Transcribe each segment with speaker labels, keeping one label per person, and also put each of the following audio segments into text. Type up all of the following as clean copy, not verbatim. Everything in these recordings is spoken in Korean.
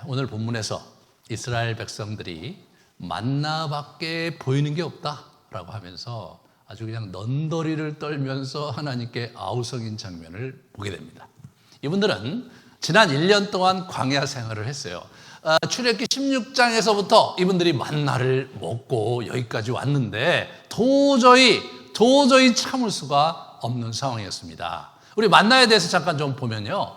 Speaker 1: 오늘 본문에서 이스라엘 백성들이 만나밖에 보이는 게 없다라고 하면서 아주 그냥 넌더리를 떨면서 하나님께 아우성인 장면을 보게 됩니다. 이분들은 지난 1년 동안 광야 생활을 했어요. 출애굽기 16장에서부터 이분들이 만나를 먹고 여기까지 왔는데 도저히 참을 수가 없는 상황이었습니다. 우리 만나에 대해서 잠깐 좀 보면요.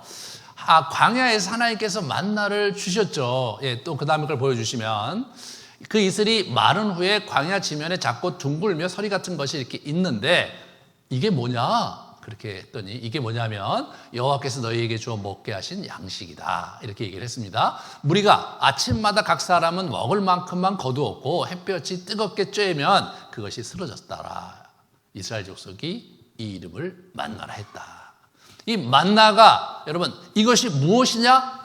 Speaker 1: 광야에서 하나님께서 만나를 주셨죠. 또 그 다음에 걸 보여주시면 그 이슬이 마른 후에 광야 지면에 작고 둥글며 서리 같은 것이 이렇게 있는데 이게 뭐냐? 그렇게 했더니 이게 뭐냐면 여호와께서 너희에게 주어 먹게 하신 양식이다. 이렇게 얘기를 했습니다. 무리가 아침마다 각 사람은 먹을 만큼만 거두었고 햇볕이 뜨겁게 쬐면 그것이 쓰러졌더라. 이스라엘 족속이 이 이름을 만나라 했다. 이 만나가 여러분 이것이 무엇이냐?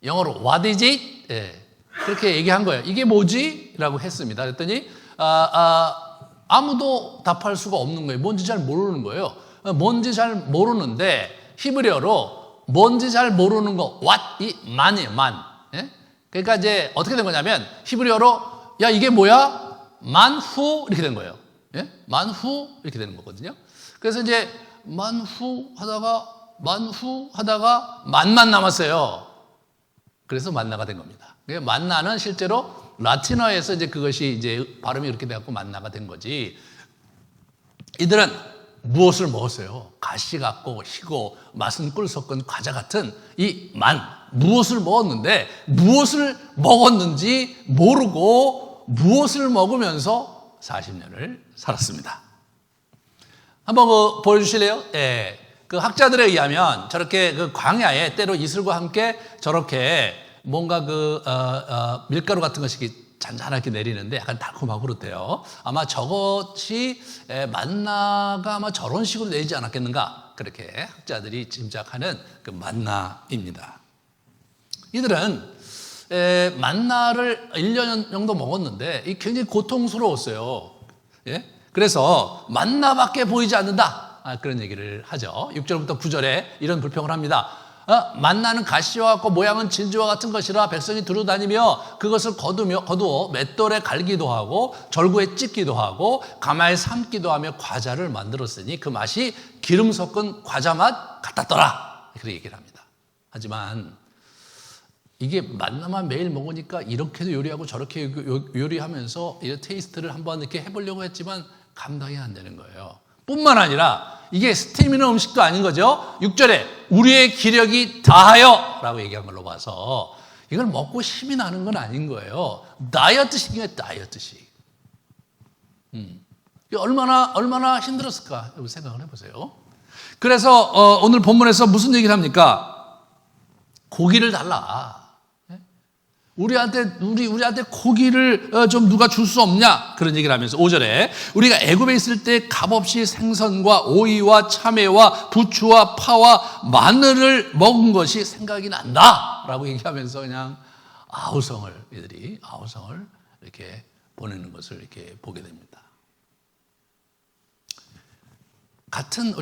Speaker 1: 영어로 what is it? 그렇게 얘기한 거예요. 이게 뭐지? 라고 했습니다. 그랬더니 아무도 답할 수가 없는 거예요. 뭔지 잘 모르는 거예요. 뭔지 잘 모르는데 히브리어로 뭔지 잘 모르는 거 what 이 man이에요. man. 그러니까 이제 어떻게 된 거냐면 히브리어로 야 이게 뭐야? 만후 이렇게 된 거예요. 만후 이렇게 되는 거거든요. 그래서 이제 만후 하다가 만만 남았어요. 그래서 만나가 된 겁니다. 만나는 실제로 라틴어에서 이제 그것이 이제 발음이 이렇게 돼갖고 만나가 된 거지. 이들은 무엇을 먹었어요? 가시 같고 희고 맛은 꿀 섞은 과자 같은 무엇을 먹었는데 무엇을 먹었는지 모르고 무엇을 먹으면서 40년을 살았습니다. 한번 보여주실래요? 그 학자들에 의하면 저렇게 그 광야에 때로 이슬과 함께 저렇게 뭔가 밀가루 같은 것이 잔잔하게 내리는데 약간 달콤하고 그렇대요. 아마 저것이 만나가 아마 저런 식으로 내리지 않았겠는가 그렇게 학자들이 짐작하는 그 만나입니다. 이들은 만나를 1년 정도 먹었는데 굉장히 고통스러웠어요. 그래서 만나밖에 보이지 않는다. 그런 얘기를 하죠. 6절부터 9절에 이런 불평을 합니다. 만나는 가시와 같고 모양은 진주와 같은 것이라 백성이 두루다니며 그것을 거두어 맷돌에 갈기도 하고 절구에 찢기도 하고 가마에 삶기도 하며 과자를 만들었으니 그 맛이 기름 섞은 과자 맛 같았더라. 그렇게 얘기를 합니다. 하지만 이게 만나만 매일 먹으니까 이렇게도 요리하고 저렇게 요리하면서 이 테이스트를 한번 이렇게 해보려고 했지만 감당이 안 되는 거예요. 뿐만 아니라 이게 스테미너 음식도 아닌 거죠. 6절에 우리의 기력이 다하여 라고 얘기한 걸로 봐서 이걸 먹고 힘이 나는 건 아닌 거예요. 다이어트식이에요. 다이어트식. 얼마나 힘들었을까 생각을 해보세요. 그래서 오늘 본문에서 무슨 얘기를 합니까? 고기를 달라. 우리한테 고기를 좀 누가 줄 수 없냐? 그런 얘기를 하면서 5절에 우리가 애굽에 있을 때 값없이 생선과 오이와 참외와 부추와 파와 마늘을 먹은 것이 생각이 난다 라고 얘기하면서 그냥 이들이 아우성을 이렇게 보내는 것을 이렇게 보게 됩니다. 같은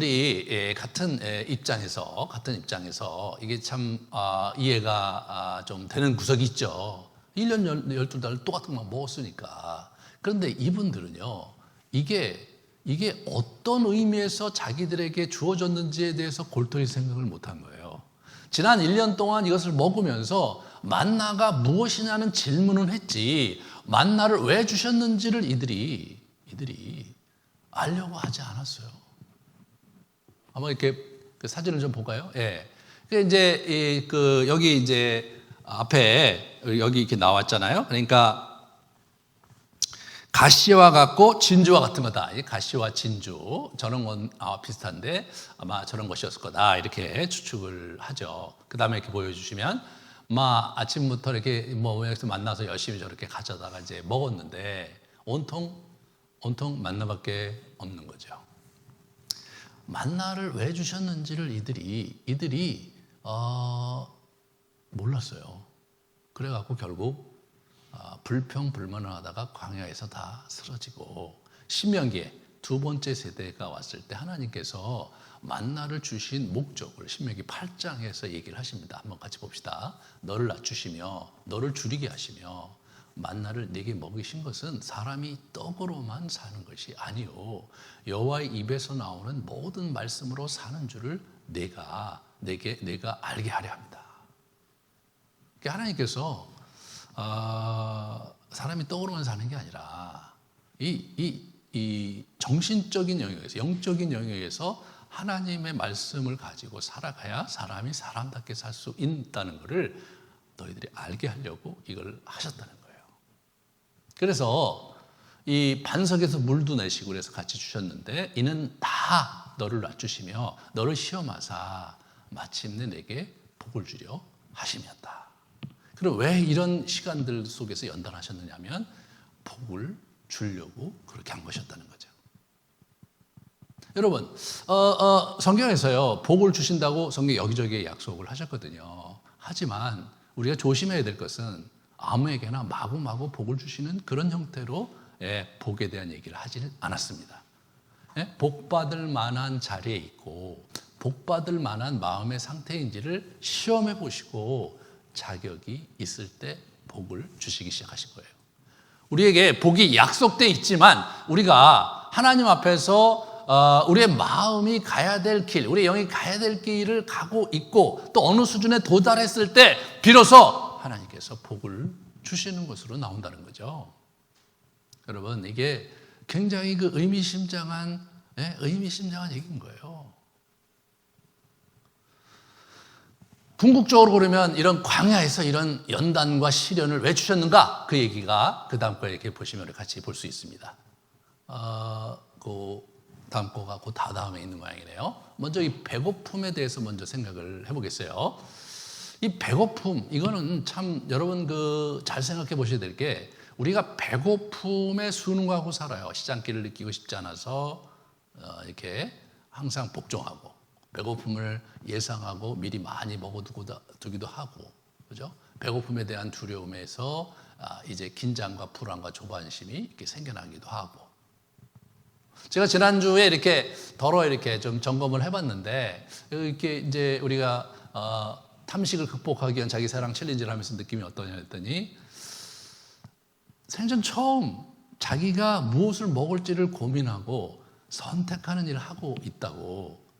Speaker 1: 입장에서 이게 참 이해가 좀 되는 구석이 있죠. 1년 12달 똑같은 것만 먹었으니까. 그런데 이분들은요, 이게 어떤 의미에서 자기들에게 주어졌는지에 대해서 골똘히 생각을 못한 거예요. 지난 1년 동안 이것을 먹으면서 만나가 무엇이냐는 질문은 했지 만나를 왜 주셨는지를 이들이 알려고 하지 않았어요. 한번 이렇게 그 사진을 좀 볼까요? 이제 여기 이제 앞에 여기 이렇게 나왔잖아요. 그러니까 가시와 같고 진주와 같은 거다. 가시와 진주 저런 건 비슷한데 아마 저런 것이었을 거다. 이렇게 추측을 하죠. 그 다음에 이렇게 보여주시면 아침부터 이렇게 여기서 만나서 열심히 저렇게 가져다가 이제 먹었는데 온통 만나밖에 없는 거죠. 만나를 왜 주셨는지를 이들이 몰랐어요. 그래갖고 결국 불평불만을 하다가 광야에서 다 쓰러지고 신명기에 두 번째 세대가 왔을 때 하나님께서 만나를 주신 목적을 신명기 8장에서 얘기를 하십니다. 한번 같이 봅시다. 너를 낮추시며 너를 줄이게 하시며 만나를 내게 먹이신 것은 사람이 떡으로만 사는 것이 아니요 여호와의 입에서 나오는 모든 말씀으로 사는 줄을 내가 알게 하려 합니다. 그러니까 하나님께서 사람이 떡으로만 사는 게 아니라 이 정신적인 영역에서, 영적인 영역에서 하나님의 말씀을 가지고 살아가야 사람이 사람답게 살 수 있다는 것을 너희들이 알게 하려고 이걸 하셨다는 거예요. 그래서 이 반석에서 물도 내시고 그래서 같이 주셨는데 이는 다 너를 낮추시며 너를 시험하사 마침내 내게 복을 주려 하심이었다. 그럼 왜 이런 시간들 속에서 연단하셨느냐면 복을 주려고 그렇게 한 것이었다는 거죠. 여러분, 성경에서요 복을 주신다고 성경 여기저기에 약속을 하셨거든요. 하지만 우리가 조심해야 될 것은 아무에게나 마구마구 복을 주시는 그런 형태로 복에 대한 얘기를 하지는 않았습니다. 복 받을 만한 자리에 있고 복 받을 만한 마음의 상태인지를 시험해 보시고 자격이 있을 때 복을 주시기 시작하신 거예요. 우리에게 복이 약속돼 있지만 우리가 하나님 앞에서 우리의 마음이 가야 될 길, 우리의 영이 가야 될 길을 가고 있고 또 어느 수준에 도달했을 때 비로소 하나님께서 복을 주시는 것으로 나온다는 거죠. 여러분, 이게 굉장히 의미심장한 얘기인 거예요. 궁극적으로 그러면 이런 광야에서 이런 연단과 시련을 왜 주셨는가? 그 얘기가 그 다음 거에 이렇게 보시면 같이 볼 수 있습니다. 그 다음 거가 그 다음에 있는 모양이네요. 먼저 이 배고픔에 대해서 먼저 생각을 해보겠어요. 이 배고픔, 이거는 참 여러분 잘 생각해 보셔야 될 게 우리가 배고픔에 순응하고 살아요. 시장길을 느끼고 싶지 않아서 이렇게 항상 복종하고 배고픔을 예상하고 미리 많이 먹어두기도 하고, 그죠? 배고픔에 대한 두려움에서 이제 긴장과 불안과 조바심이 이렇게 생겨나기도 하고. 제가 지난주에 이렇게 좀 점검을 해봤는데 이렇게 이제 우리가 탐식을 극복하기 위한 자기 사랑 챌린지를 하면서 느낌이 어떠냐 했더니 생전 처음 자기가 무엇을 먹을지를 고민하고 선택하는 일을 하고 있다고.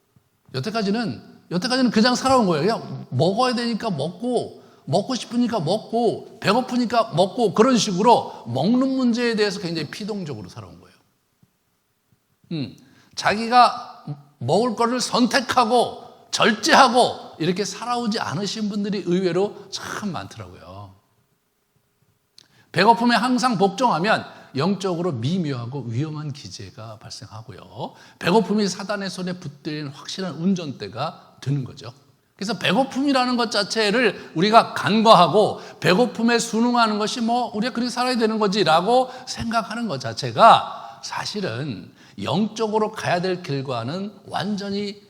Speaker 1: 여태까지는 그냥 살아온 거예요. 그냥 먹어야 되니까 먹고 싶으니까 먹고, 배고프니까 먹고, 그런 식으로 먹는 문제에 대해서 굉장히 피동적으로 살아온 거예요. 자기가 먹을 거를 선택하고 절제하고 이렇게 살아오지 않으신 분들이 의외로 참 많더라고요. 배고픔에 항상 복종하면 영적으로 미묘하고 위험한 기제가 발생하고요. 배고픔이 사단의 손에 붙들린 확실한 운전대가 되는 거죠. 그래서 배고픔이라는 것 자체를 우리가 간과하고 배고픔에 순응하는 것이 우리가 그렇게 살아야 되는 거지라고 생각하는 것 자체가 사실은 영적으로 가야 될 길과는 완전히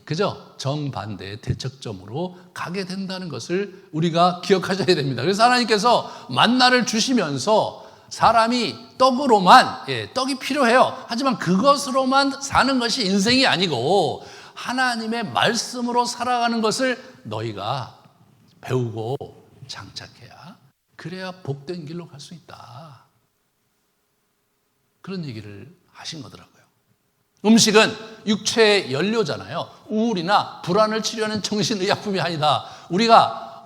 Speaker 1: 정반대의 대척점으로 가게 된다는 것을 우리가 기억하셔야 됩니다. 그래서 하나님께서 만나를 주시면서 사람이 떡이 필요해요. 하지만 그것으로만 사는 것이 인생이 아니고 하나님의 말씀으로 살아가는 것을 너희가 배우고 장착해야, 그래야 복된 길로 갈 수 있다. 그런 얘기를 하신 거더라고요. 음식은 육체의 연료잖아요. 우울이나 불안을 치료하는 정신의약품이 아니다. 우리가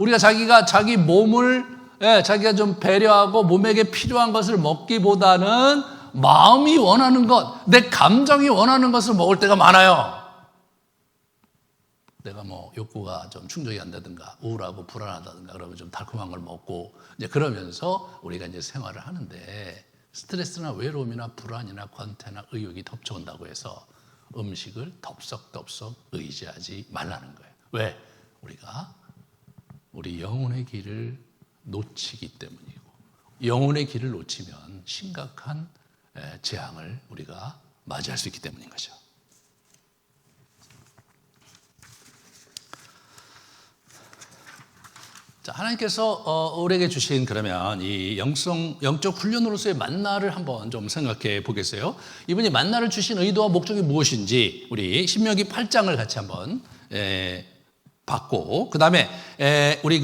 Speaker 1: 자기 몸을 자기가 좀 배려하고 몸에게 필요한 것을 먹기보다는 마음이 원하는 것, 내 감정이 원하는 것을 먹을 때가 많아요. 내가 욕구가 좀 충족이 안 되든가 우울하고 불안하다든가 그러면 좀 달콤한 걸 먹고 이제 그러면서 우리가 이제 생활을 하는데, 스트레스나 외로움이나 불안이나 권태나 의욕이 덮쳐온다고 해서 음식을 덥석덥석 의지하지 말라는 거예요. 왜? 우리 영혼의 길을 놓치기 때문이고, 영혼의 길을 놓치면 심각한 재앙을 우리가 맞이할 수 있기 때문인 거죠. 자, 하나님께서 우리에게 주신 그러면 이 영적 훈련으로서의 만나를 한번 좀 생각해 보겠어요. 이분이 만나를 주신 의도와 목적이 무엇인지 우리 신명기 8장을 같이 한번 봤고, 그 다음에 우리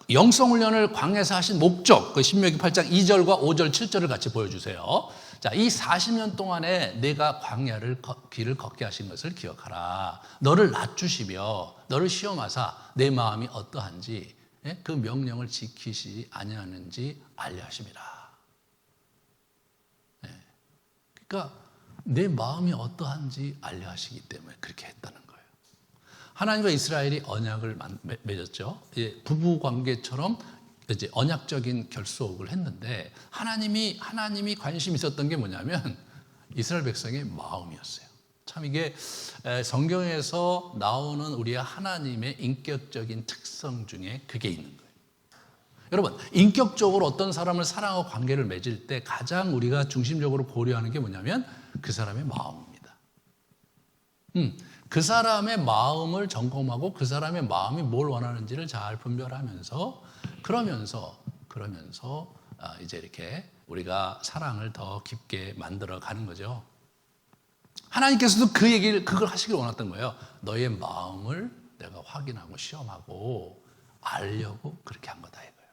Speaker 1: 영성 훈련을 광야에서 하신 목적, 그 신명기 8장 2절과 5절, 7절을 같이 보여주세요. 자, 이 40년 동안에 내가 광야를 길을 걷게 하신 것을 기억하라. 너를 낮추시며 너를 시험하사 내 마음이 어떠한지 그 명령을 지키시 아니하는지 알려 하심이라. 그러니까 내 마음이 어떠한지 알려 하시기 때문에 그렇게 했다는 거예요. 하나님과 이스라엘이 언약을 맺었죠. 부부 관계처럼 이제 언약적인 결속을 했는데 하나님이 관심이 있었던 게 뭐냐면 이스라엘 백성의 마음이었어요. 참 이게 성경에서 나오는 우리의 하나님의 인격적인 특성 중에 그게 있는 거예요. 여러분, 인격적으로 어떤 사람을 사랑하고 관계를 맺을 때 가장 우리가 중심적으로 고려하는 게 뭐냐면 그 사람의 마음입니다. 그 사람의 마음을 점검하고 그 사람의 마음이 뭘 원하는지를 잘 분별하면서 그러면서 이제 이렇게 우리가 사랑을 더 깊게 만들어 가는 거죠. 하나님께서도 그걸 하시길 원했던 거예요. 너의 마음을 내가 확인하고 시험하고 알려고 그렇게 한 거다 이거예요.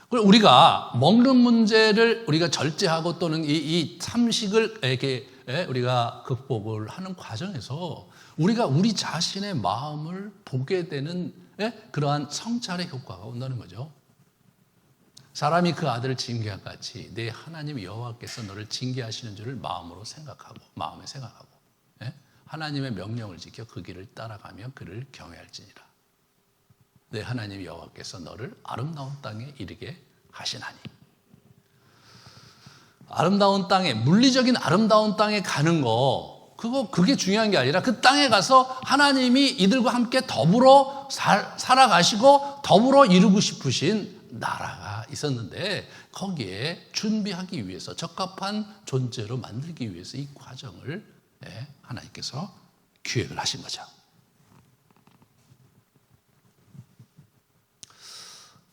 Speaker 1: 그리고 우리가 먹는 문제를 우리가 절제하고 또는 이 삼식을 이렇게 우리가 극복을 하는 과정에서 우리가 우리 자신의 마음을 보게 되는 그러한 성찰의 효과가 온다는 거죠. 사람이 그 아들을 징계한 같이 내 하나님 여호와께서 너를 징계하시는 줄을 마음에 생각하고 하나님의 명령을 지켜 그 길을 따라가며 그를 경외할지니라. 내 하나님 여호와께서 너를 아름다운 땅에 이르게 하시나니. 아름다운 땅에, 물리적인 아름다운 땅에 가는 그게 중요한 게 아니라 그 땅에 가서 하나님이 이들과 함께 더불어 살아가시고 더불어 이루고 싶으신 나라가 있었는데 거기에 준비하기 위해서 적합한 존재로 만들기 위해서 이 과정을 하나님께서 기획을 하신 거죠.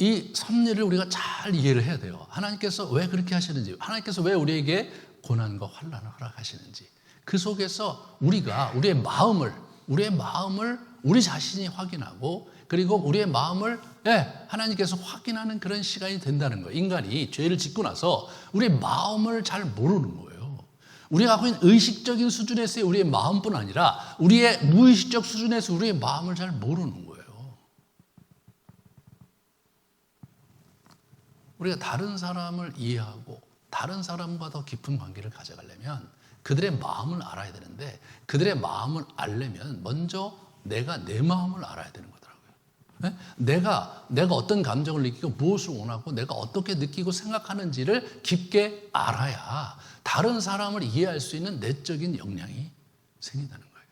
Speaker 1: 이 섭리를 우리가 잘 이해를 해야 돼요. 하나님께서 왜 그렇게 하시는지, 하나님께서 왜 우리에게 고난과 환난을 허락하시는지, 그 속에서 우리가 우리의 마음을 우리 자신이 확인하고 그리고 우리의 마음을 하나님께서 확인하는 그런 시간이 된다는 거예요. 인간이 죄를 짓고 나서 우리의 마음을 잘 모르는 거예요. 우리가 갖고 있는 의식적인 수준에서의 우리의 마음뿐 아니라 우리의 무의식적 수준에서 우리의 마음을 잘 모르는 거예요. 우리가 다른 사람을 이해하고 다른 사람과 더 깊은 관계를 가져가려면 그들의 마음을 알아야 되는데 그들의 마음을 알려면 먼저 내가 내 마음을 알아야 되는 거더라고요. 내가 어떤 감정을 느끼고 무엇을 원하고 내가 어떻게 느끼고 생각하는지를 깊게 알아야 다른 사람을 이해할 수 있는 내적인 역량이 생긴다는 거예요.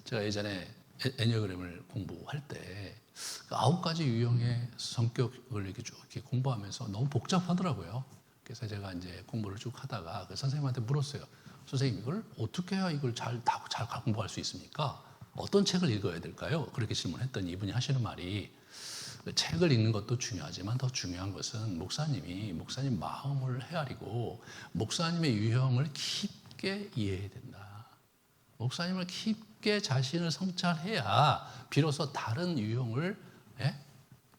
Speaker 1: 제가 예전에 애니어그램을 공부할 때 9가지 유형의 성격을 이렇게 공부하면서 너무 복잡하더라고요. 그래서 제가 이제 공부를 쭉 하다가 그 선생님한테 물었어요. 선생님, 이걸 어떻게 해야 이걸 잘 공부할 수 있습니까? 어떤 책을 읽어야 될까요? 그렇게 질문했더니 이분이 하시는 말이 그 책을 읽는 것도 중요하지만 더 중요한 것은 목사님 마음을 헤아리고 목사님의 유형을 깊게 이해해야 된다. 목사님을 깊게 자신을 성찰해야 비로소 다른 유형을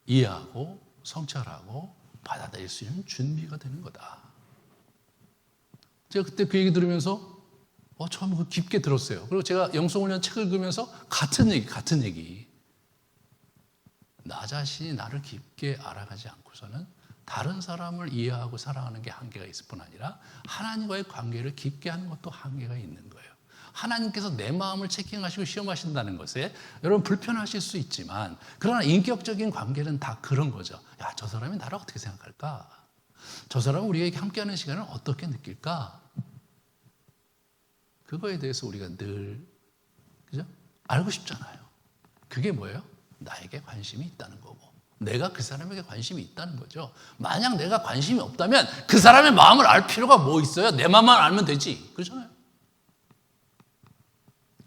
Speaker 1: 이해하고 성찰하고 받아들일 수 있는 준비가 되는 거다. 제가 그때 그 얘기 들으면서 처음에 깊게 들었어요. 그리고 제가 영성훈련 책을 읽으면서 같은 얘기. 나 자신이 나를 깊게 알아가지 않고서는 다른 사람을 이해하고 사랑하는 게 한계가 있을 뿐 아니라 하나님과의 관계를 깊게 하는 것도 한계가 있는 거예요. 하나님께서 내 마음을 체킹하시고 시험하신다는 것에 여러분 불편하실 수 있지만 그러나 인격적인 관계는 다 그런 거죠. 야, 저 사람이 나를 어떻게 생각할까? 저 사람은 우리에게 함께하는 시간을 어떻게 느낄까? 그거에 대해서 우리가 늘 그죠? 알고 싶잖아요. 그게 뭐예요? 나에게 관심이 있다는 거고 내가 그 사람에게 관심이 있다는 거죠. 만약 내가 관심이 없다면 그 사람의 마음을 알 필요가 뭐 있어요? 내 마음만 알면 되지. 그렇잖아요.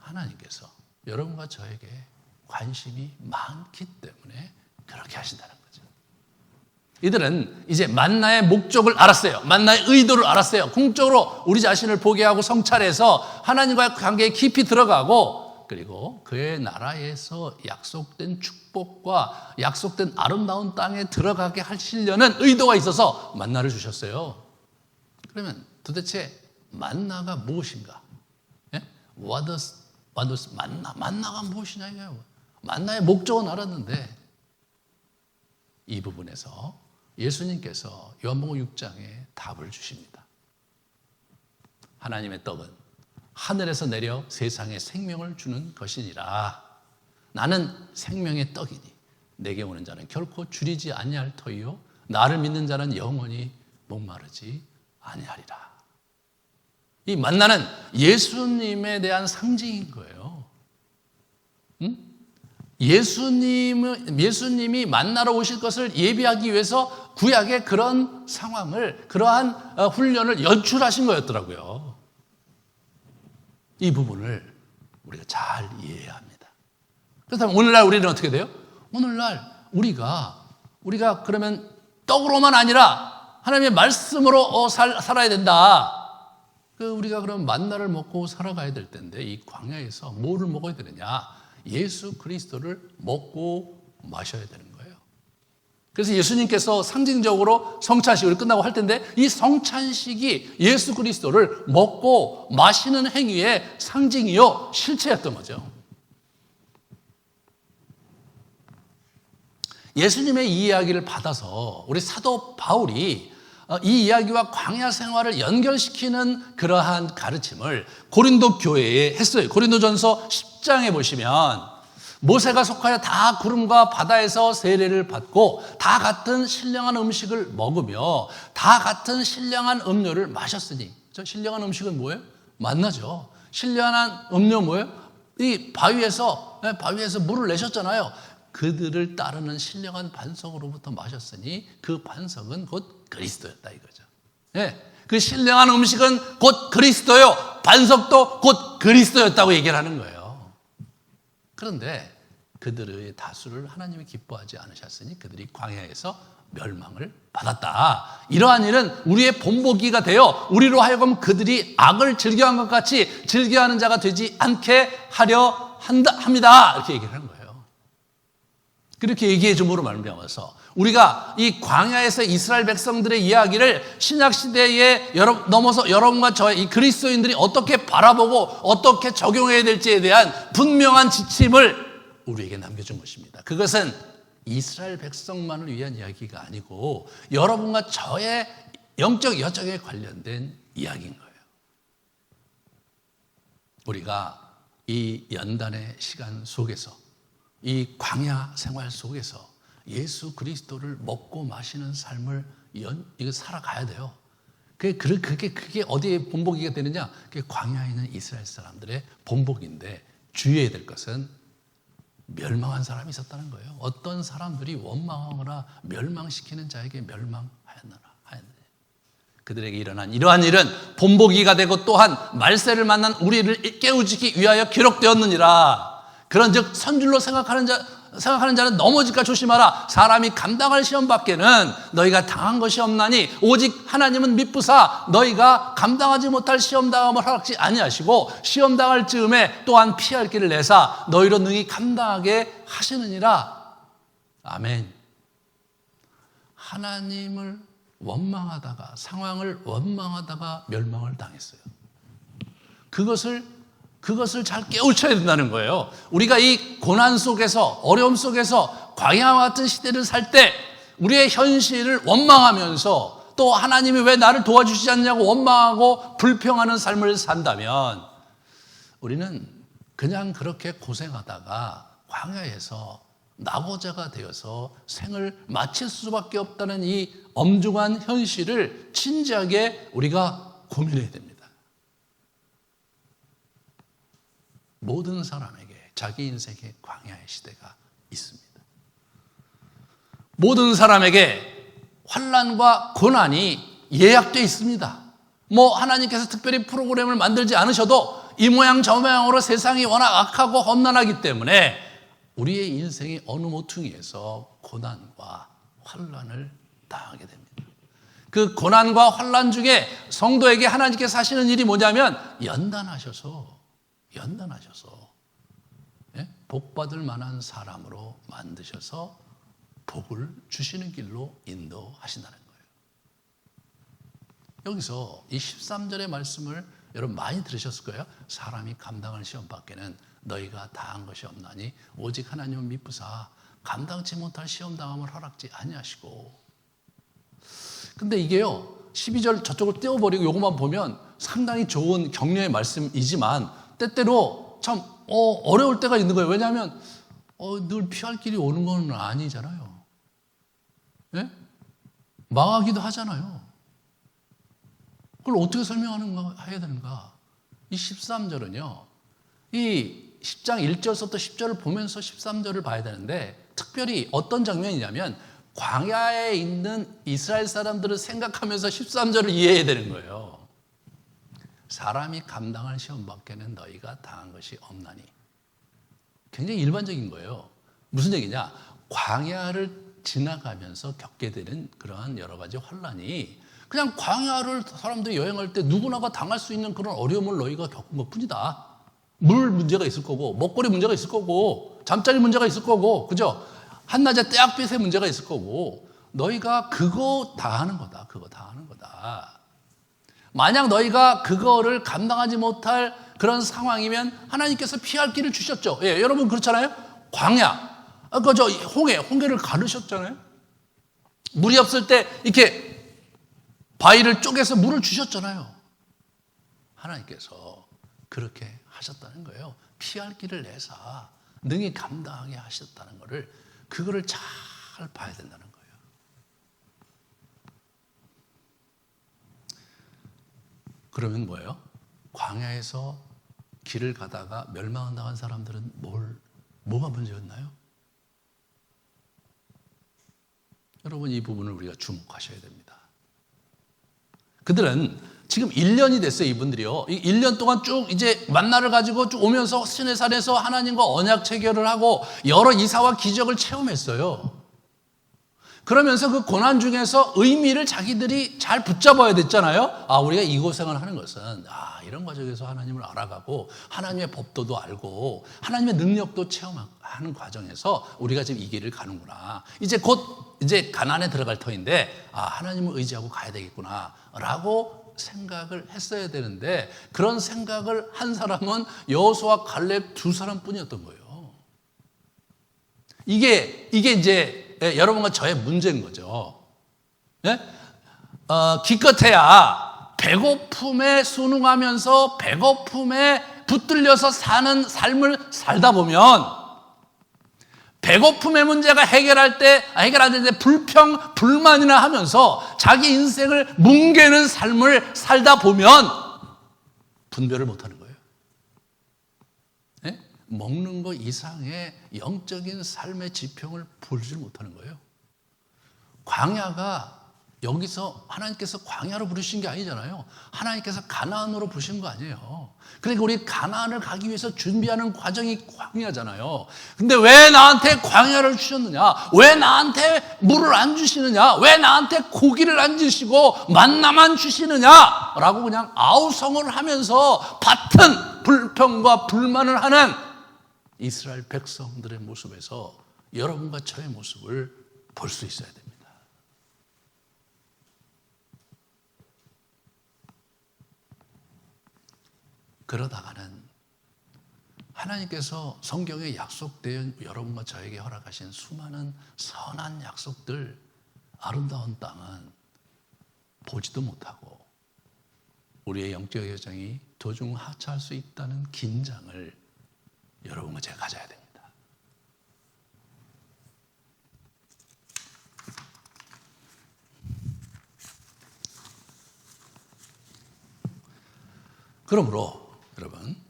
Speaker 1: 하나님께서 여러분과 저에게 관심이 많기 때문에 그렇게 하신다는 거죠. 이들은 이제 만나의 목적을 알았어요. 만나의 의도를 알았어요. 궁극적으로 우리 자신을 포기하고 성찰해서 하나님과의 관계에 깊이 들어가고, 그리고 그의 나라에서 약속된 축복과 약속된 아름다운 땅에 들어가게 하시려는 의도가 있어서 만나를 주셨어요. 그러면 도대체 만나가 무엇인가? 예? What does 만나가 무엇이냐 이거예요. 만나의 목적은 알았는데 이 부분에서 예수님께서 요한복음 6장에 답을 주십니다. 하나님의 떡은 하늘에서 내려 세상에 생명을 주는 것이니라. 나는 생명의 떡이니 내게 오는 자는 결코 줄이지 아니할 터이요 나를 믿는 자는 영원히 목마르지 아니하리라. 이 만나는 예수님에 대한 상징인 거예요. 예수님이 만나러 오실 것을 예비하기 위해서 구약의 그런 상황을, 그러한 훈련을 연출하신 거였더라고요. 이 부분을 우리가 잘 이해해야 합니다. 그렇다면 오늘날 우리는 어떻게 돼요? 오늘날 우리가 그러면 떡으로만 아니라 하나님의 말씀으로 살아야 된다. 우리가 그럼 만나를 먹고 살아가야 될 텐데 이 광야에서 뭐를 먹어야 되느냐? 예수 그리스도를 먹고 마셔야 되는 거예요. 그래서 예수님께서 상징적으로 성찬식을 끝나고 할 텐데 이 성찬식이 예수 그리스도를 먹고 마시는 행위의 상징이요 실체였던 거죠. 예수님의 이 이야기를 받아서 우리 사도 바울이 이 이야기와 광야 생활을 연결시키는 그러한 가르침을 고린도 교회에 했어요. 고린도전서 10장에 보시면 모세가 속하여 다 구름과 바다에서 세례를 받고 다 같은 신령한 음식을 먹으며 다 같은 신령한 음료를 마셨으니, 저 신령한 음식은 뭐예요? 만나죠. 신령한 음료 뭐예요? 이 바위에서 물을 내셨잖아요. 그들을 따르는 신령한 반석으로부터 마셨으니 그 반석은 곧 그리스도였다 이거죠. 예, 그 신령한 음식은 곧 그리스도요, 반석도 곧 그리스도였다고 얘기를 하는 거예요. 그런데 그들의 다수를 하나님이 기뻐하지 않으셨으니 그들이 광야에서 멸망을 받았다. 이러한 일은 우리의 본보기가 되어 우리로 하여금 그들이 악을 즐겨한 것 같이 즐겨하는 자가 되지 않게 하려 합니다. 이렇게 얘기를 하는 거예요. 그렇게 얘기해 줌으로 말미암아서 우리가 이 광야에서 이스라엘 백성들의 이야기를 신약 시대에 넘어서 여러분과 저의 이 그리스도인들이 어떻게 바라보고 어떻게 적용해야 될지에 대한 분명한 지침을 우리에게 남겨준 것입니다. 그것은 이스라엘 백성만을 위한 이야기가 아니고 여러분과 저의 영적 여정에 관련된 이야기인 거예요. 우리가 이 연단의 시간 속에서 이 광야 생활 속에서 예수 그리스도를 먹고 마시는 삶을 이거 살아가야 돼요. 그게 어디에 본보기가 되느냐? 그게 광야에 있는 이스라엘 사람들의 본보기인데 주의해야 될 것은 멸망한 사람이 있었다는 거예요. 어떤 사람들이 원망하거나 멸망시키는 자에게 멸망하였느냐. 그들에게 일어난 이러한 일은 본보기가 되고 또한 말세를 만난 우리를 깨우치기 위하여 기록되었느니라. 그런즉 선줄로 생각하는 자는 넘어질까 조심하라. 사람이 감당할 시험 밖에는 너희가 당한 것이 없나니 오직 하나님은 미쁘사 너희가 감당하지 못할 시험 당함을 허락지 아니하시고 시험 당할 즈음에 또한 피할 길을 내사 너희로 능히 감당하게 하시느니라. 아멘. 하나님을 원망하다가 상황을 원망하다가 멸망을 당했어요. 그것을 잘 깨우쳐야 된다는 거예요. 우리가 이 고난 속에서 어려움 속에서 광야와 같은 시대를 살 때 우리의 현실을 원망하면서 또 하나님이 왜 나를 도와주시지 않냐고 원망하고 불평하는 삶을 산다면 우리는 그냥 그렇게 고생하다가 광야에서 낙오자가 되어서 생을 마칠 수밖에 없다는 이 엄중한 현실을 진지하게 우리가 고민해야 됩니다. 모든 사람에게 자기 인생의 광야의 시대가 있습니다. 모든 사람에게 환난과 고난이 예약되어 있습니다. 하나님께서 특별히 프로그램을 만들지 않으셔도 이 모양 저 모양으로 세상이 워낙 악하고 험난하기 때문에 우리의 인생이 어느 모퉁이에서 고난과 환난을 당하게 됩니다. 그 고난과 환난 중에 성도에게 하나님께서 하시는 일이 뭐냐면 연단하셔서 복받을 만한 사람으로 만드셔서 복을 주시는 길로 인도하신다는 거예요. 여기서 이 13절의 말씀을 여러분 많이 들으셨을 거예요. 사람이 감당할 시험 밖에는 너희가 다한 것이 없나니 오직 하나님은 미쁘사 감당치 못할 시험 당함을 허락지 아니하시고. 근데 이게요 12절 저쪽을 떼어버리고 요것만 보면 상당히 좋은 격려의 말씀이지만 때때로 참 어려울 때가 있는 거예요. 왜냐하면 늘 피할 길이 오는 건 아니잖아요. 예? 망하기도 하잖아요. 그걸 어떻게 해야 되는가? 이 13절은요. 이 10장 1절부터 10절을 보면서 13절을 봐야 되는데 특별히 어떤 장면이냐면 광야에 있는 이스라엘 사람들을 생각하면서 13절을 이해해야 되는 거예요. 사람이 감당할 시험 밖에는 너희가 당한 것이 없나니. 굉장히 일반적인 거예요. 무슨 얘기냐? 광야를 지나가면서 겪게 되는 그러한 여러 가지 환난이 그냥 광야를 사람들이 여행할 때 누구나가 당할 수 있는 그런 어려움을 너희가 겪은 것뿐이다. 물 문제가 있을 거고 먹거리 문제가 있을 거고 잠자리 문제가 있을 거고 그죠? 한낮에 떼약볕의 문제가 있을 거고 너희가 그거 다 하는 거다. 그거 다 하는 거다. 만약 너희가 그거를 감당하지 못할 그런 상황이면 하나님께서 피할 길을 주셨죠. 예, 여러분 그렇잖아요. 광야, 저 홍해를 가르셨잖아요. 물이 없을 때 이렇게 바위를 쪼개서 물을 주셨잖아요. 하나님께서 그렇게 하셨다는 거예요. 피할 길을 내사 능히 감당하게 하셨다는 거를 그거를 잘 봐야 된다는 거예요. 그러면 뭐예요? 광야에서 길을 가다가 멸망당한 사람들은 뭐가 문제였나요? 여러분 이 부분을 우리가 주목하셔야 됩니다. 그들은 지금 1년이 됐어요. 이분들이요. 1년 동안 쭉 이제 만나를 가지고 쭉 오면서 시내산에서 하나님과 언약 체결을 하고 여러 이사와 기적을 체험했어요. 그러면서 그 고난 중에서 의미를 자기들이 잘 붙잡아야 됐잖아요. 우리가 이 고생을 하는 것은 이런 과정에서 하나님을 알아가고 하나님의 법도도 알고 하나님의 능력도 체험하는 과정에서 우리가 지금 이 길을 가는구나. 이제 가나안에 들어갈 터인데 하나님을 의지하고 가야 되겠구나라고 생각을 했어야 되는데 그런 생각을 한 사람은 여호수아와 갈렙 두 사람뿐이었던 거예요. 이게 이제 여러분과 저의 문제인 거죠. 예? 기껏해야 배고픔에 순응하면서 배고픔에 붙들려서 사는 삶을 살다 보면 배고픔의 문제가 해결하는데 불만이나 하면서 자기 인생을 뭉개는 삶을 살다 보면 분별을 못하는 거예요. 네? 먹는 것 이상의 영적인 삶의 지평을 보지 못하는 거예요. 광야가 여기서 하나님께서 광야로 부르신 게 아니잖아요. 하나님께서 가나안으로 부르신 거 아니에요. 그러니까 우리 가나안을 가기 위해서 준비하는 과정이 광야잖아요. 근데 왜 나한테 광야를 주셨느냐? 왜 나한테 물을 안 주시느냐? 왜 나한테 고기를 안 주시고 만나만 주시느냐? 라고 그냥 아우성을 하면서 밭은 불평과 불만을 하는 이스라엘 백성들의 모습에서 여러분과 저의 모습을 볼 수 있어야 됩니다. 그러다가는 하나님께서 성경에 약속된 여러분과 저에게 허락하신 수많은 선한 약속들, 아름다운 땅은 보지도 못하고 우리의 영적 여정이 도중 하차할 수 있다는 긴장을 여러분과 제가 가져야 됩니다. 그러므로 여러분,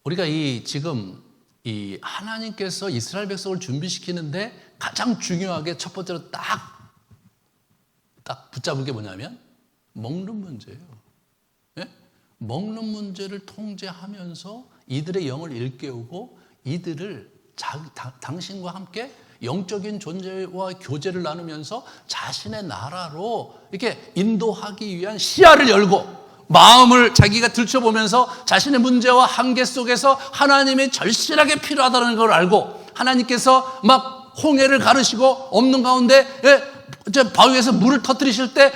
Speaker 1: 우리가 지금 하나님께서 이스라엘 백성을 준비시키는데 가장 중요하게 첫 번째로 딱 붙잡은 게 뭐냐면 먹는 문제예요. 예? 먹는 문제를 통제하면서 이들의 영을 일깨우고 이들을 당신과 함께 영적인 존재와 교제를 나누면서 자신의 나라로 이렇게 인도하기 위한 시야를 열고 마음을 자기가 들춰보면서 자신의 문제와 한계 속에서 하나님이 절실하게 필요하다는 걸 알고 하나님께서 막 홍해를 가르시고 없는 가운데 바위에서 물을 터뜨리실 때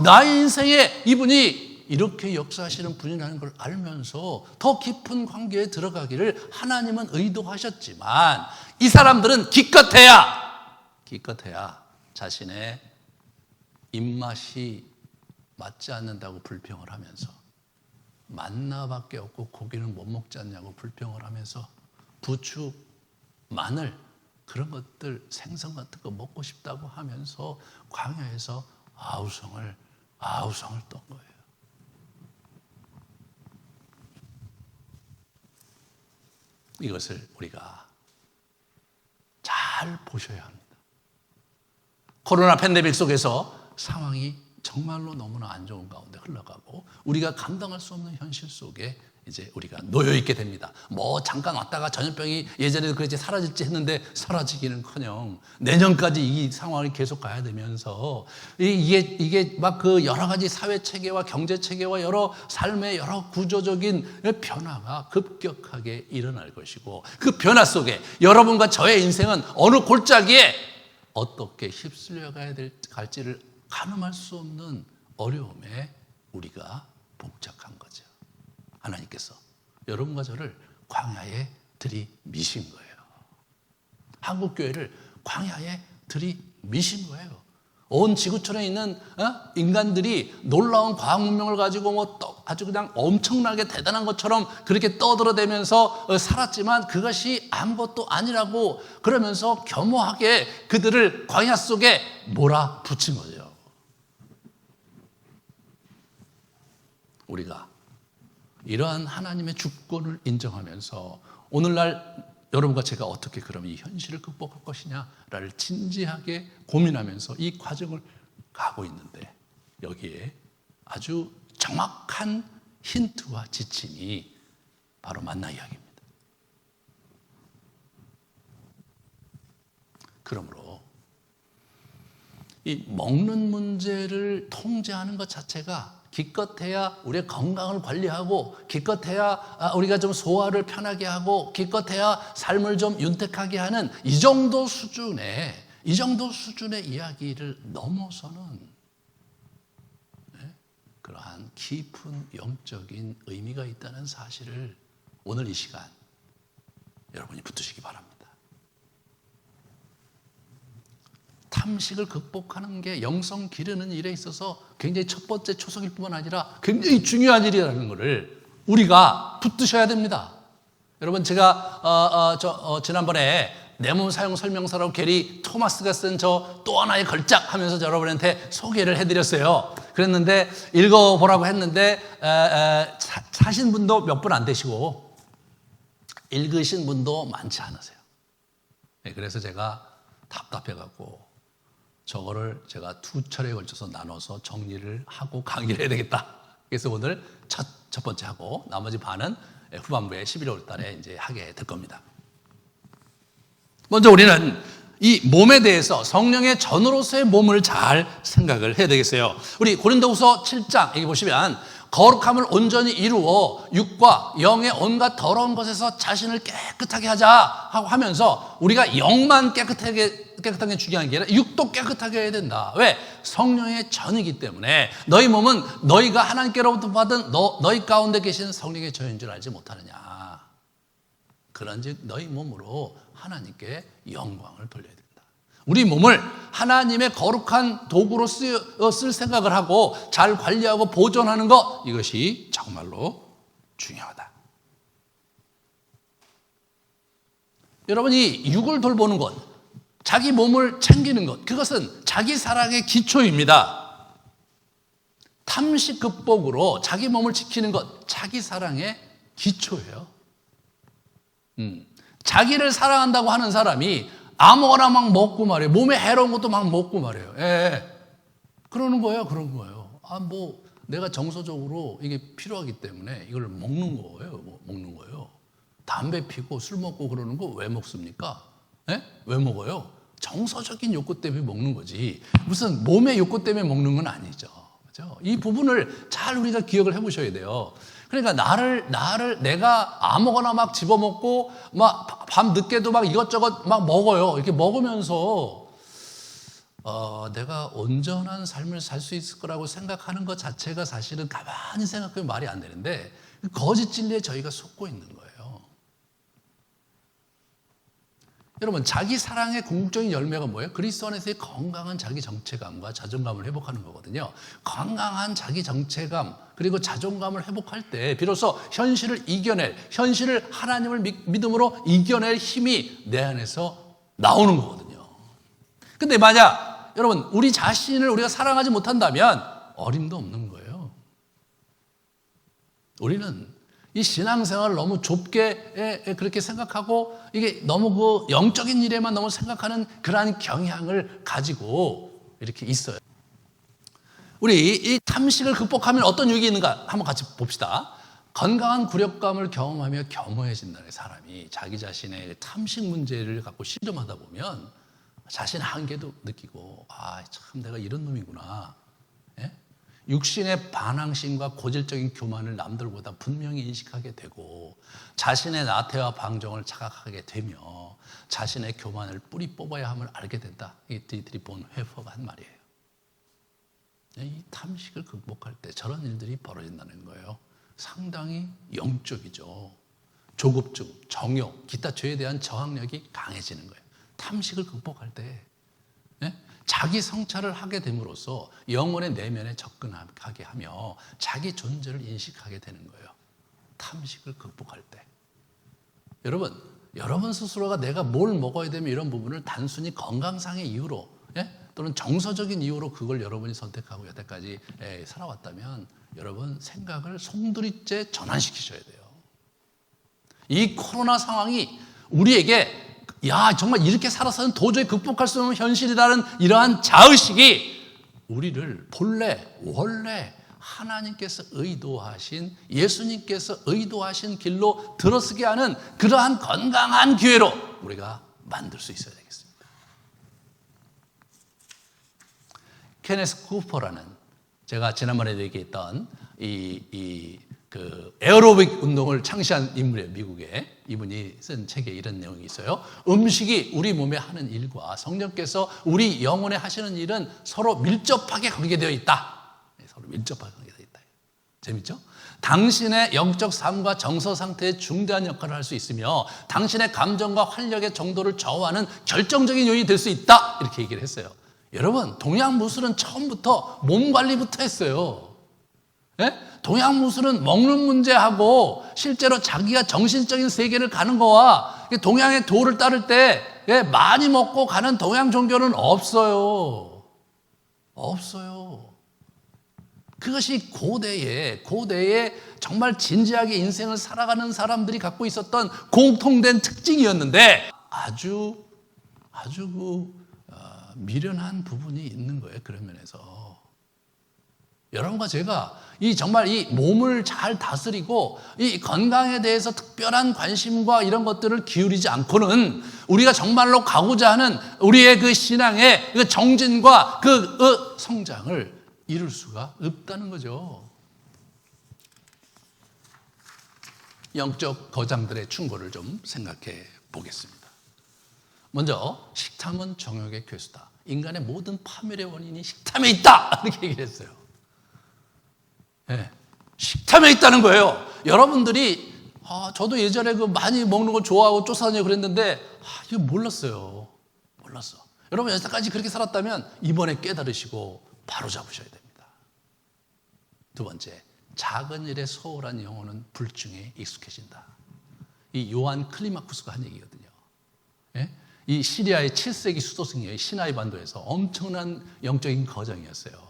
Speaker 1: 나의 인생에 이분이 이렇게 역사하시는 분이라는 걸 알면서 더 깊은 관계에 들어가기를 하나님은 의도하셨지만 이 사람들은 기껏해야 자신의 입맛이 맞지 않는다고 불평을 하면서 만나밖에 없고 고기는 못 먹지 않냐고 불평을 하면서 부추, 마늘 그런 것들 생선 같은 거 먹고 싶다고 하면서 광야에서 아우성을 떤 거예요. 이것을 우리가 잘 보셔야 합니다. 코로나 팬데믹 속에서 상황이 정말로 너무나 안 좋은 가운데 흘러가고 우리가 감당할 수 없는 현실 속에 이제 우리가 놓여 있게 됩니다. 뭐 잠깐 왔다가 전염병이 예전에도 그랬지 사라질지 했는데 사라지기는커녕 내년까지 이 상황이 계속 가야 되면서 이게 막 그 여러 가지 사회 체계와 경제 체계와 여러 삶의 여러 구조적인 변화가 급격하게 일어날 것이고 그 변화 속에 여러분과 저의 인생은 어느 골짜기에 어떻게 휩쓸려 갈지를 가늠할 수 없는 어려움에 우리가 봉착한 거죠. 하나님께서 여러분과 저를 광야에 들이미신 거예요. 한국교회를 광야에 들이미신 거예요. 온 지구촌에 있는 인간들이 놀라운 과학 문명을 가지고 아주 그냥 엄청나게 대단한 것처럼 그렇게 떠들어대면서 살았지만 그것이 아무것도 아니라고 그러면서 겸허하게 그들을 광야 속에 몰아붙인 거죠. 우리가 이러한 하나님의 주권을 인정하면서 오늘날 여러분과 제가 어떻게 그럼 이 현실을 극복할 것이냐를 진지하게 고민하면서 이 과정을 가고 있는데 여기에 아주 정확한 힌트와 지침이 바로 만나 이야기입니다. 그러므로 이 먹는 문제를 통제하는 것 자체가 기껏해야 우리의 건강을 관리하고 기껏해야 우리가 좀 소화를 편하게 하고 기껏해야 삶을 좀 윤택하게 하는 이 정도 수준의 이야기를 넘어서는 그러한 깊은 영적인 의미가 있다는 사실을 오늘 이 시간 여러분이 붙드시기 바랍니다. 탐식을 극복하는 게 영성 기르는 일에 있어서 굉장히 첫 번째 초석일 뿐만 아니라 굉장히 중요한 일이라는 것을 우리가 붙드셔야 됩니다. 여러분 제가 지난번에 내 몸 사용 설명서라고 게리 토마스가 쓴 저 또 하나의 걸작 하면서 여러분한테 소개를 해드렸어요. 그랬는데 읽어보라고 했는데 사신 분도 몇 분 안 되시고 읽으신 분도 많지 않으세요. 그래서 제가 답답해갖고 저거를 제가 두 차례에 걸쳐서 나눠서 정리를 하고 강의를 해야 되겠다. 그래서 오늘 첫 번째 하고 나머지 반은 후반부에 11월 달에 이제 하게 될 겁니다. 먼저 우리는 이 몸에 대해서 성령의 전으로서의 몸을 잘 생각을 해야 되겠어요. 우리 고린도후서 7장 여기 보시면 거룩함을 온전히 이루어 육과 영의 온갖 더러운 것에서 자신을 깨끗하게 하자 하고 하면서 우리가 영만 깨끗한 게 중요한 게 아니라 육도 깨끗하게 해야 된다. 왜? 성령의 전이기 때문에 너희 몸은 너희가 하나님께로부터 받은 너희 가운데 계신 성령의 전인 줄 알지 못하느냐. 그런즉 너희 몸으로 하나님께 영광을 돌려야 된다. 우리 몸을 하나님의 거룩한 도구로 쓸 생각을 하고 잘 관리하고 보존하는 것, 이것이 정말로 중요하다. 여러분이 육을 돌보는 것, 자기 몸을 챙기는 것, 그것은 자기 사랑의 기초입니다. 탐식 극복으로 자기 몸을 지키는 것, 자기 사랑의 기초예요. 자기를 사랑한다고 하는 사람이 아무거나 막 먹고 말이에요. 몸에 해로운 것도 막 먹고 말이에요. 그러는 거예요. 내가 정서적으로 이게 필요하기 때문에 이걸 먹는 거예요. 먹는 거예요. 담배 피고 술 먹고 그러는 거 왜 먹습니까? 예? 왜 먹어요? 정서적인 욕구 때문에 먹는 거지. 무슨 몸의 욕구 때문에 먹는 건 아니죠. 그렇죠? 이 부분을 잘 우리가 기억을 해 보셔야 돼요. 그러니까 내가 아무거나 막 집어먹고 막 밤 늦게도 막 이것저것 막 먹어요. 이렇게 먹으면서 내가 온전한 삶을 살 수 있을 거라고 생각하는 것 자체가 사실은 가만히 생각하면 말이 안 되는데 거짓 진리에 저희가 속고 있는 거예요. 여러분, 자기 사랑의 궁극적인 열매가 뭐예요? 그리스도 안에서의 건강한 자기 정체감과 자존감을 회복하는 거거든요. 건강한 자기 정체감 그리고 자존감을 회복할 때 비로소 현실을 하나님을 믿음으로 이겨낼 힘이 내 안에서 나오는 거거든요. 근데 만약 여러분 우리 자신을 우리가 사랑하지 못한다면 어림도 없는 거예요. 우리는 이 신앙생활을 너무 좁게 그렇게 생각하고 이게 너무 그 영적인 일에만 너무 생각하는 그러한 경향을 가지고 이렇게 있어요. 우리 이 탐식을 극복하면 어떤 유익이 있는가 한번 같이 봅시다. 건강한 굴욕감을 경험하며 겸허해진다는 사람이 자기 자신의 탐식 문제를 갖고 씨름하다 보면 자신의 한계도 느끼고 참 내가 이런 놈이구나. 육신의 반항심과 고질적인 교만을 남들보다 분명히 인식하게 되고 자신의 나태와 방종을 자각하게 되며 자신의 교만을 뿌리 뽑아야 함을 알게 된다. 이 디트리 본 회퍼가 한 말이에요. 이 탐식을 극복할 때 저런 일들이 벌어진다는 거예요. 상당히 영적이죠. 조급조급, 정욕, 기타 죄에 대한 저항력이 강해지는 거예요. 탐식을 극복할 때 자기 성찰을 하게 됨으로써 영혼의 내면에 접근하게 하며 자기 존재를 인식하게 되는 거예요. 탐식을 극복할 때. 여러분 스스로가 내가 뭘 먹어야 되면 이런 부분을 단순히 건강상의 이유로 또는 정서적인 이유로 그걸 여러분이 선택하고 여태까지 살아왔다면 여러분 생각을 송두리째 전환시키셔야 돼요. 이 코로나 상황이 우리에게 정말 이렇게 살아서는 도저히 극복할 수 없는 현실이라는 이러한 자의식이 우리를 원래 하나님께서 의도하신 예수님께서 의도하신 길로 들어서게 하는 그러한 건강한 기회로 우리가 만들 수 있어야 되겠습니다. 케네스 쿠퍼라는 제가 지난번에 얘기했던 그 에어로빅 운동을 창시한 인물이에요. 미국에. 이분이 쓴 책에 이런 내용이 있어요. 음식이 우리 몸에 하는 일과 성령께서 우리 영혼에 하시는 일은 서로 밀접하게 관계되어 있다. 서로 밀접하게 관계되어 있다. 재밌죠? 당신의 영적 삶과 정서 상태에 중대한 역할을 할 수 있으며 당신의 감정과 활력의 정도를 좌우하는 결정적인 요인이 될 수 있다. 이렇게 얘기를 했어요. 여러분, 동양무술은 처음부터 몸 관리부터 했어요. 동양무술은 먹는 문제하고 실제로 자기가 정신적인 세계를 가는 거와 동양의 도를 따를 때 많이 먹고 가는 동양 종교는 없어요. 그것이 고대에 정말 진지하게 인생을 살아가는 사람들이 갖고 있었던 공통된 특징이었는데 아주 미련한 부분이 있는 거예요. 그런 면에서. 여러분과 제가 정말 이 몸을 잘 다스리고 이 건강에 대해서 특별한 관심과 이런 것들을 기울이지 않고는 우리가 정말로 가고자 하는 우리의 그 신앙의 그 정진과 그 성장을 이룰 수가 없다는 거죠. 영적 거장들의 충고를 좀 생각해 보겠습니다. 먼저 식탐은 정욕의 괴수다. 인간의 모든 파멸의 원인이 식탐에 있다. 이렇게 얘기를 했어요. 식탐에 있다는 거예요. 여러분들이 저도 예전에 많이 먹는 거 좋아하고 쫓아다니고 그랬는데 이거 몰랐어요. 여러분 여태까지 그렇게 살았다면 이번에 깨달으시고 바로 잡으셔야 됩니다. 두 번째, 작은 일에 소홀한 영혼은 불중에 익숙해진다. 이 요한 클리마쿠스가 한 얘기거든요. 이 시리아의 7세기 수도승려의 시나이 반도에서 엄청난 영적인 거장이었어요.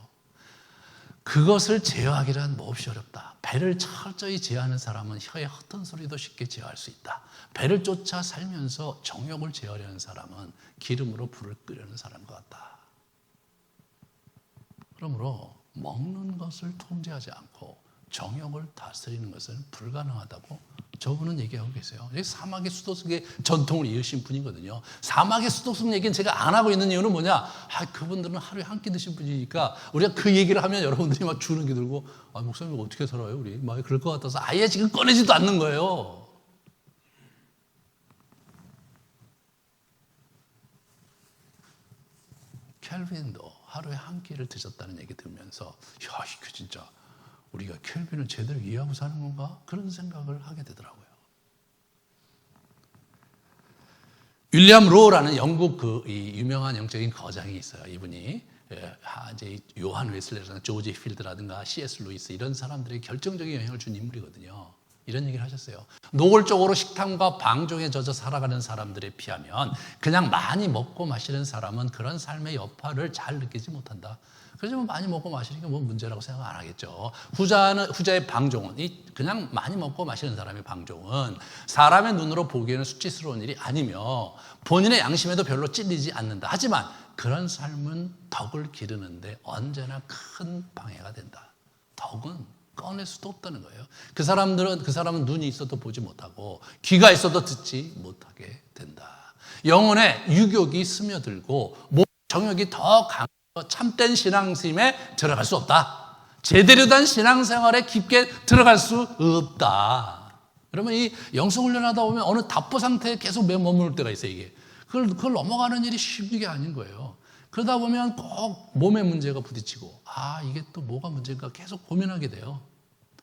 Speaker 1: 그것을 제어하기란 몹시 어렵다. 배를 철저히 제어하는 사람은 혀의 헛된 소리도 쉽게 제어할 수 있다. 배를 쫓아 살면서 정욕을 제어하려는 사람은 기름으로 불을 끄려는 사람과 같다. 그러므로 먹는 것을 통제하지 않고 정욕을 다스리는 것은 불가능하다고 저분은 얘기하고 계세요. 사막의 수도승의 전통을 이으신 분이거든요. 사막의 수도승 얘기는 제가 안 하고 있는 이유는 뭐냐? 그분들은 하루에 한 끼 드신 분이니까 우리가 그 얘기를 하면 여러분들이 막 주는 게 들고 목사님 어떻게 살아요? 우리 막 그럴 것 같아서 아예 지금 꺼내지도 않는 거예요. 켈빈도 하루에 한 끼를 드셨다는 얘기 들으면서 이거 진짜 우리가 켈빈을 제대로 이해하고 사는 건가? 그런 생각을 하게 되더라고요. 윌리엄 로우라는 영국 이 유명한 영적인 거장이 있어요. 이분이 이제 요한 웨슬레라든가 조지 필드라든가 C.S. 루이스 이런 사람들에게 결정적인 영향을 준 인물이거든요. 이런 얘기를 하셨어요. 노골적으로 식탐과 방종에 젖어 살아가는 사람들에 비하면 그냥 많이 먹고 마시는 사람은 그런 삶의 여파를 잘 느끼지 못한다. 그래서 많이 먹고 마시는 게 뭐 문제라고 생각 안 하겠죠. 후자의 방종은 그냥 많이 먹고 마시는 사람의 방종은 사람의 눈으로 보기에는 수치스러운 일이 아니며 본인의 양심에도 별로 찔리지 않는다. 하지만 그런 삶은 덕을 기르는데 언제나 큰 방해가 된다. 덕은 꺼낼 수도 없다는 거예요. 그 사람은 눈이 있어도 보지 못하고 귀가 있어도 듣지 못하게 된다. 영혼에 유욕이 스며들고 정욕이 더 강해서 참된 신앙심에 들어갈 수 없다. 제대로 된 신앙생활에 깊게 들어갈 수 없다. 그러면 이 영성훈련하다 보면 어느 답보 상태에 계속 머무를 때가 있어요. 이게 그걸 넘어가는 일이 쉬운 게 아닌 거예요. 그러다 보면 꼭 몸의 문제가 부딪히고 이게 또 뭐가 문제인가 계속 고민하게 돼요.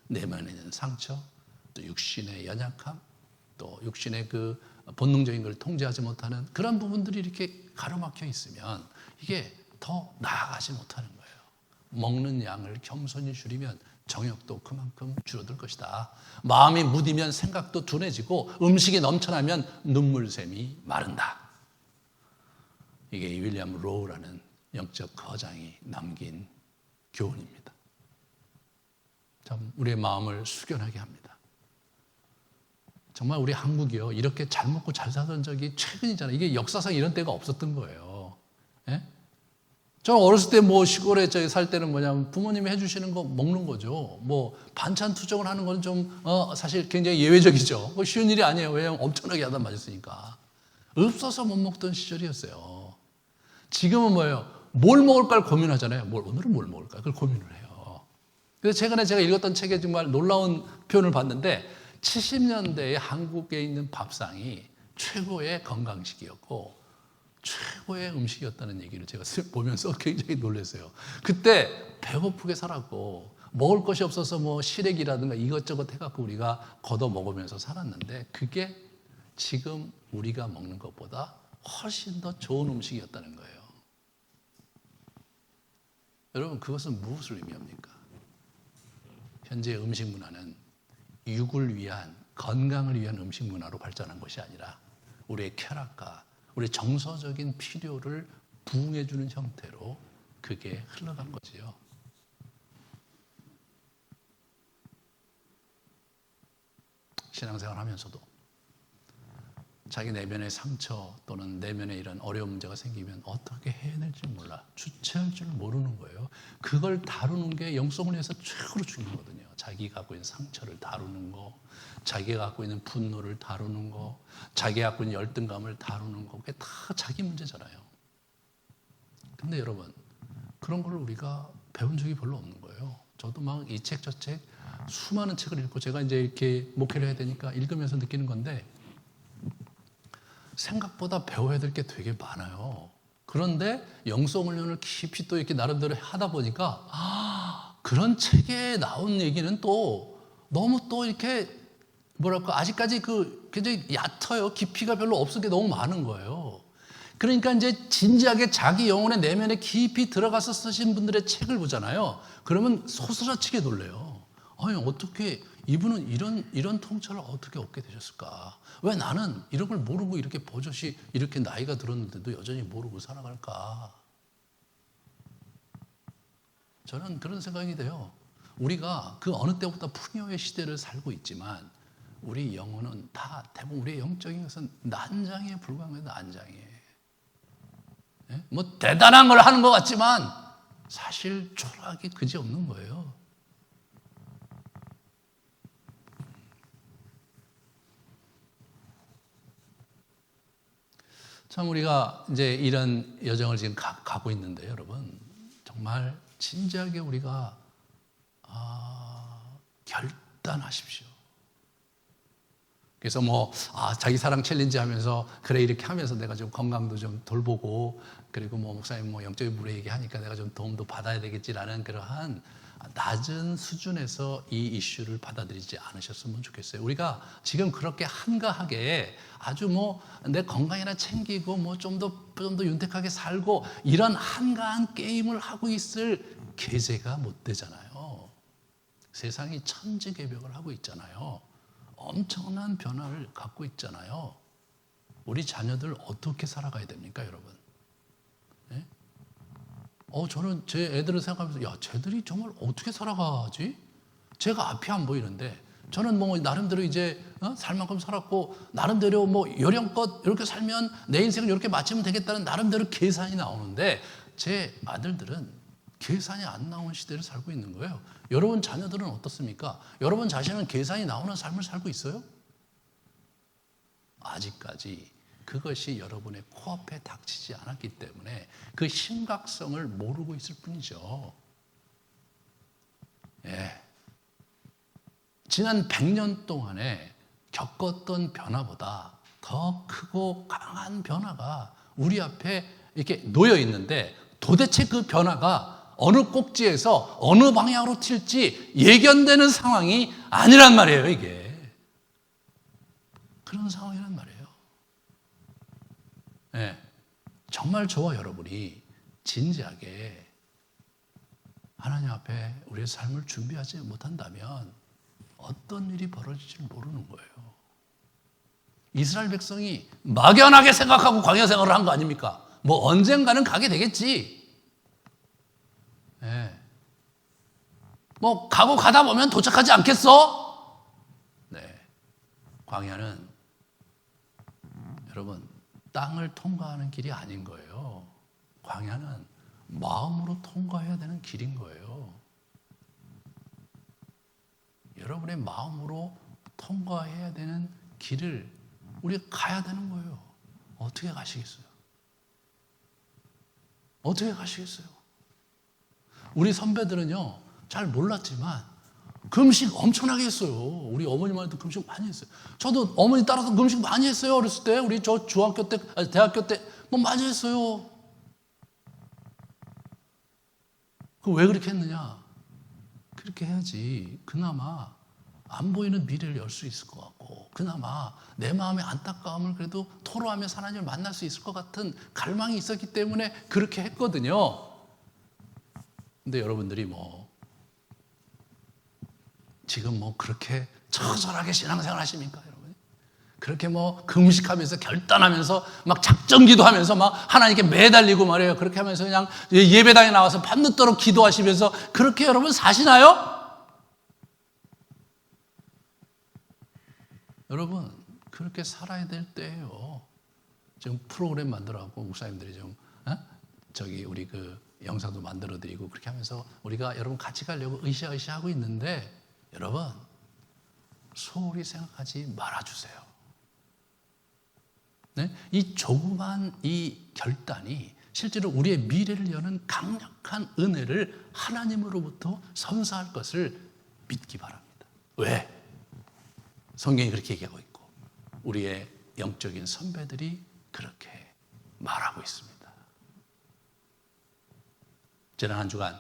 Speaker 1: 내면에 있는 상처, 또 육신의 연약함, 또 육신의 그 본능적인 걸 통제하지 못하는 그런 부분들이 이렇게 가로막혀 있으면 이게 더 나아가지 못하는 거예요. 먹는 양을 겸손히 줄이면 정욕도 그만큼 줄어들 것이다. 마음이 무디면 생각도 둔해지고 음식이 넘쳐나면 눈물샘이 마른다. 이게 윌리엄 로우라는 영적 거장이 남긴 교훈입니다. 참 우리의 마음을 숙연하게 합니다. 정말 우리 한국이요 이렇게 잘 먹고 잘 사던 적이 최근이잖아요. 이게 역사상 이런 때가 없었던 거예요. 예? 저 어렸을 때 뭐 시골에 살 때는 뭐냐면 부모님이 해주시는 거 먹는 거죠. 뭐 반찬 투정을 하는 건 좀 사실 굉장히 예외적이죠. 쉬운 일이 아니에요. 왜냐하면 엄청나게 야단 맞았으니까. 없어서 못 먹던 시절이었어요. 지금은 뭐예요? 뭘 먹을까 고민하잖아요. 오늘은 뭘 먹을까? 그걸 고민을 해요. 그래서 최근에 제가 읽었던 책에 정말 놀라운 표현을 봤는데 70년대에 한국에 있는 밥상이 최고의 건강식이었고 최고의 음식이었다는 얘기를 제가 보면서 굉장히 놀랐어요. 그때 배고프게 살았고 먹을 것이 없어서 뭐 시래기라든가 이것저것 해갖고 우리가 걷어 먹으면서 살았는데 그게 지금 우리가 먹는 것보다 훨씬 더 좋은 음식이었다는 거예요. 여러분 그것은 무엇을 의미합니까? 현재 음식 문화는 육을 위한 건강을 위한 음식 문화로 발전한 것이 아니라 우리의 쾌락과 우리 정서적인 필요를 부응해주는 형태로 그게 흘러간 거지요. 신앙생활 하면서도 자기 내면의 상처 또는 내면에 이런 어려운 문제가 생기면 어떻게 해낼지 몰라. 주체할 줄 모르는 거예요. 그걸 다루는 게 영성을 위해서 최고로 중요하거든요. 자기가 갖고 있는 상처를 다루는 거, 자기가 갖고 있는 분노를 다루는 거, 자기가 갖고 있는 열등감을 다루는 거, 그게 다 자기 문제잖아요. 근데 여러분, 그런 걸 우리가 배운 적이 별로 없는 거예요. 저도 막 이 책, 저 책, 수많은 책을 읽고 제가 이제 이렇게 목회를 해야 되니까 읽으면서 느끼는 건데 생각보다 배워야 될 게 되게 많아요. 그런데 영성훈련을 깊이 또 이렇게 나름대로 하다 보니까 그런 책에 나온 얘기는 또 너무 또 이렇게 뭐랄까 아직까지 굉장히 얕아요. 깊이가 별로 없을 게 너무 많은 거예요. 그러니까 이제 진지하게 자기 영혼의 내면에 깊이 들어가서 쓰신 분들의 책을 보잖아요. 그러면 소스라치게 놀래요. 아니 어떻게 이분은 이런 통찰을 어떻게 얻게 되셨을까? 왜 나는 이런 걸 모르고 이렇게 버젓이 이렇게 나이가 들었는데도 여전히 모르고 살아갈까? 저는 그런 생각이 돼요. 우리가 그 어느 때보다 풍요의 시대를 살고 있지만 우리 영혼은 다 대부분 우리의 영적인 것은 난장에 불과한 거예요. 난장에. 뭐 대단한 걸 하는 것 같지만 사실 초라하기 그지없는 거예요. 참 우리가 이제 이런 여정을 지금 가고 있는데 여러분 정말 진지하게 우리가 결단하십시오. 그래서 자기 사랑 챌린지 하면서 그래 이렇게 하면서 내가 좀 건강도 좀 돌보고 그리고 목사님 영적인 물에 얘기하니까 내가 좀 도움도 받아야 되겠지라는 그러한 낮은 수준에서 이 이슈를 받아들이지 않으셨으면 좋겠어요. 우리가 지금 그렇게 한가하게 아주 내 건강이나 챙기고 좀 더 윤택하게 살고 이런 한가한 게임을 하고 있을 계제가 못 되잖아요. 세상이 천지개벽을 하고 있잖아요. 엄청난 변화를 갖고 있잖아요. 우리 자녀들 어떻게 살아가야 됩니까, 여러분? 네? 저는 제 애들을 생각하면서 야, 쟤들이 정말 어떻게 살아가지? 제가 앞이 안 보이는데 저는 나름대로 이제 살 만큼 살았고 나름대로 요령껏 이렇게 살면 내 인생을 이렇게 마치면 되겠다는 나름대로 계산이 나오는데 제 아들들은 계산이 안 나오는 시대를 살고 있는 거예요. 여러분 자녀들은 어떻습니까? 여러분 자신은 계산이 나오는 삶을 살고 있어요? 아직까지 그것이 여러분의 코앞에 닥치지 않았기 때문에 그 심각성을 모르고 있을 뿐이죠. 예. 지난 100년 동안에 겪었던 변화보다 더 크고 강한 변화가 우리 앞에 이렇게 놓여 있는데 도대체 그 변화가 어느 꼭지에서 어느 방향으로 튈지 예견되는 상황이 아니란 말이에요, 이게. 그런 상황이란 말이에요. 네. 정말 저와 여러분이 진지하게 하나님 앞에 우리의 삶을 준비하지 못한다면 어떤 일이 벌어질지 모르는 거예요. 이스라엘 백성이 막연하게 생각하고 광야 생활을 한 거 아닙니까? 언젠가는 가게 되겠지. 네. 가고 가다 보면 도착하지 않겠어? 네. 광야는 여러분 땅을 통과하는 길이 아닌 거예요. 광야는 마음으로 통과해야 되는 길인 거예요. 여러분의 마음으로 통과해야 되는 길을 우리가 가야 되는 거예요. 어떻게 가시겠어요? 어떻게 가시겠어요? 우리 선배들은요, 잘 몰랐지만 금식 엄청나게 했어요. 우리 어머니만 해도 금식 많이 했어요. 저도 어머니 따라서 금식 많이 했어요. 어렸을 때. 우리 저 중학교 때, 대학교 때 많이 했어요. 왜 그렇게 했느냐? 그렇게 해야지 그나마 안 보이는 미래를 열 수 있을 것 같고 그나마 내 마음의 안타까움을 그래도 토로하며 하나님을 만날 수 있을 것 같은 갈망이 있었기 때문에 그렇게 했거든요. 근데 여러분들이 지금 그렇게 처절하게 신앙생활 하십니까, 여러분? 그렇게 금식하면서 결단하면서 막 작정기도 하면서 막 하나님께 매달리고 말이에요. 그렇게 하면서 그냥 예배당에 나와서 밤늦도록 기도하시면서 그렇게 여러분 사시나요? 여러분 그렇게 살아야 될 때예요. 지금 프로그램 만들어갖고 목사님들이 좀 우리 그 영상도 만들어드리고 그렇게 하면서 우리가 여러분 같이 가려고 으쌰으쌰 하고 있는데 여러분 소홀히 생각하지 말아주세요. 네? 이 조그만 이 결단이 실제로 우리의 미래를 여는 강력한 은혜를 하나님으로부터 선사할 것을 믿기 바랍니다. 왜? 성경이 그렇게 얘기하고 있고 우리의 영적인 선배들이 그렇게 말하고 있습니다. 지난 한 주간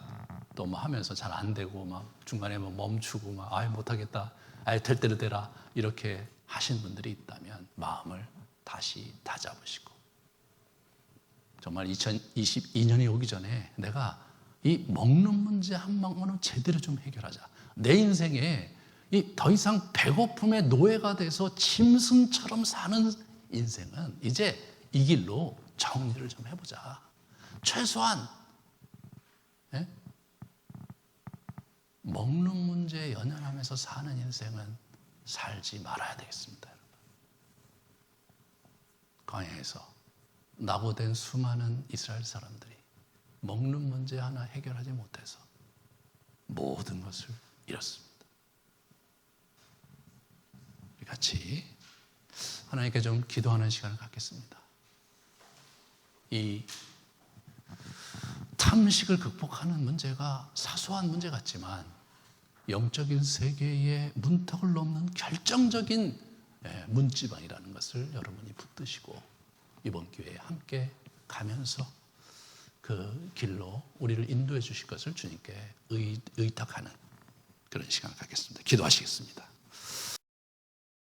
Speaker 1: 또 하면서 잘 안 되고 중간에 멈추고 못하겠다, 될 대로 되라 이렇게 하신 분들이 있다면 마음을 다시 다잡으시고 정말 2022년이 오기 전에 내가 이 먹는 문제 한 방만은 제대로 좀 해결하자. 내 인생에 더 이상 배고픔의 노예가 돼서 짐승처럼 사는 인생은 이제 이 길로 정리를 좀 해보자. 최소한 먹는 문제에 연연하면서 사는 인생은 살지 말아야 되겠습니다. 여러분. 광야에서 낙오된 수많은 이스라엘 사람들이 먹는 문제 하나 해결하지 못해서 모든 것을 잃었습니다. 우리 같이 하나님께 좀 기도하는 시간을 갖겠습니다. 이 탐식을 극복하는 문제가 사소한 문제 같지만 영적인 세계의 문턱을 넘는 결정적인 문지방이라는 것을 여러분이 붙드시고 이번 기회에 함께 가면서 그 길로 우리를 인도해 주실 것을 주님께 의탁하는 그런 시간을 갖겠습니다. 기도하시겠습니다.